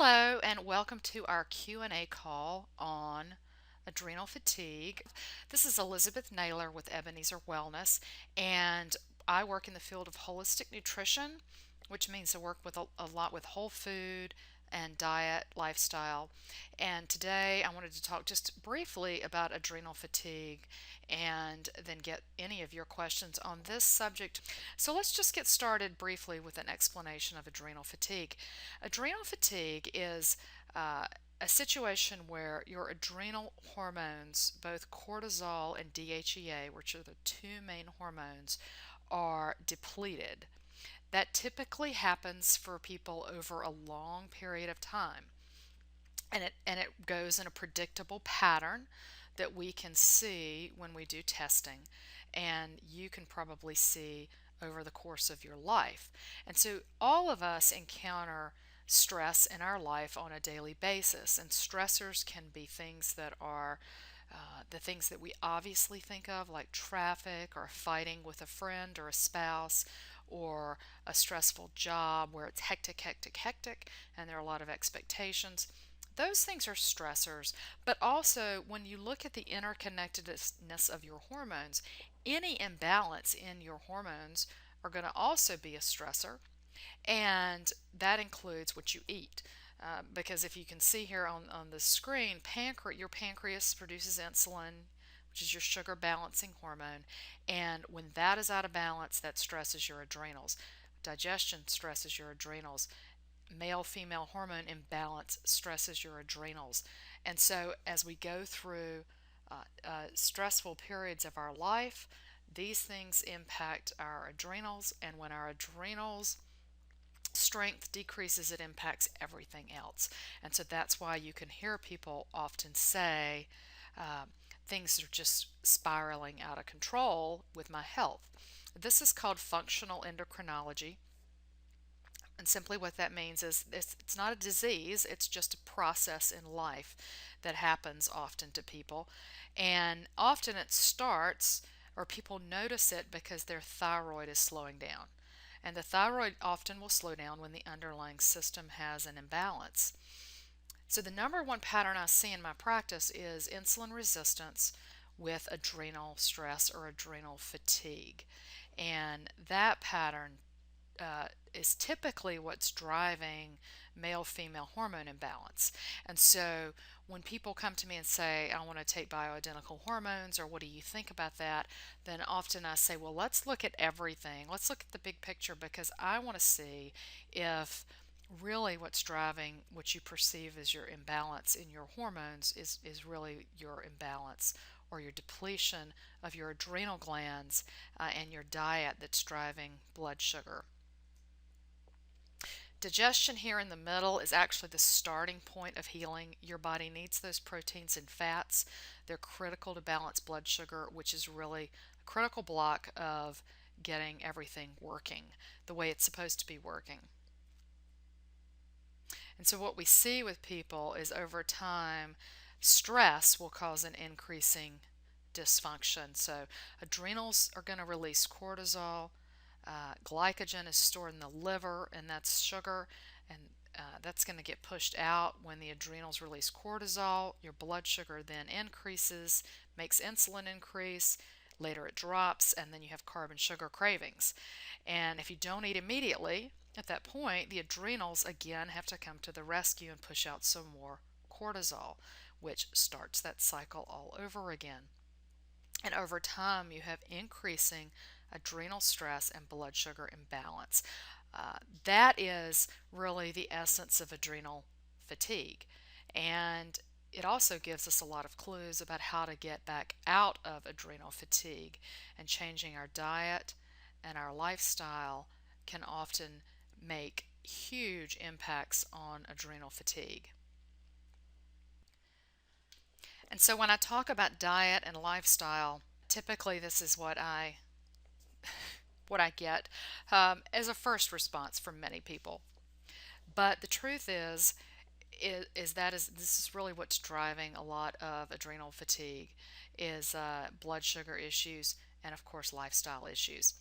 Hello and welcome to our Q&A call on adrenal fatigue. This is Elizabeth Naylor with Ebenezer Wellness, and I work in the field of holistic nutrition, which means I work with a lot with whole food and diet, lifestyle. And today I wanted to talk just briefly about adrenal fatigue and then get any of your questions on this subject. So let's just get started briefly with an explanation of adrenal fatigue. Adrenal fatigue is a situation where your adrenal hormones, both cortisol and DHEA, which are the two main hormones, are depleted. That typically happens for people over a long period of time. And it goes in a predictable pattern that we can see when we do testing, and you can probably see over the course of your life. And so all of us encounter stress in our life on a daily basis, and stressors can be things that are the things that we obviously think of, like traffic or fighting with a friend or a spouse, or a stressful job where it's hectic, hectic, hectic, and there are a lot of expectations. Those things are stressors, but also when you look at the interconnectedness of your hormones, any imbalance in your hormones are going to also be a stressor, and that includes what you eat. Because if you can see here on the screen, your pancreas produces insulin, which is your sugar balancing hormone, and when that is out of balance, that stresses your adrenals. Digestion stresses your adrenals. Male female hormone imbalance stresses your adrenals. And so, as we go through stressful periods of our life, these things impact our adrenals, and when our adrenals strength decreases, it impacts everything else. And so that's why you can hear people often say, uh, things are just spiraling out of control with my health. This is called functional endocrinology. And simply what that means is it's not a disease, it's just a process in life that happens often to people. And often it starts, or people notice it because their thyroid is slowing down. And the thyroid often will slow down when the underlying system has an imbalance. So, the number one pattern I see in my practice is insulin resistance with adrenal stress or adrenal fatigue. And that pattern is typically what's driving male female hormone imbalance. And so when people come to me and say, I want to take bioidentical hormones, or what do you think about that? Then often I say, well, let's look at everything. Let's look at the big picture, because I want to see if really what's driving what you perceive as your imbalance in your hormones is really your imbalance or your depletion of your adrenal glands, and your diet that's driving blood sugar. Digestion here in the middle is actually the starting point of healing. Your body needs those proteins and fats. They're critical to balance blood sugar, which is really a critical block of getting everything working the way it's supposed to be working. And so what we see with people is over time, stress will cause an increasing dysfunction. So adrenals are going to release cortisol. Glycogen is stored in the liver, and that's sugar, and that's going to get pushed out when the adrenals release cortisol. Your blood sugar then increases, makes insulin increase. Later it drops, and then you have carb and sugar cravings. And if you don't eat immediately, at that point, the adrenals again have to come to the rescue and push out some more cortisol, which starts that cycle all over again. And over time, you have increasing adrenal stress and blood sugar imbalance. That is really the essence of adrenal fatigue. And it also gives us a lot of clues about how to get back out of adrenal fatigue. And changing our diet and our lifestyle can often make huge impacts on adrenal fatigue. And so when I talk about diet and lifestyle, typically this is what I get as a first response from many people. But the truth is this is really what's driving a lot of adrenal fatigue is blood sugar issues and of course lifestyle issues.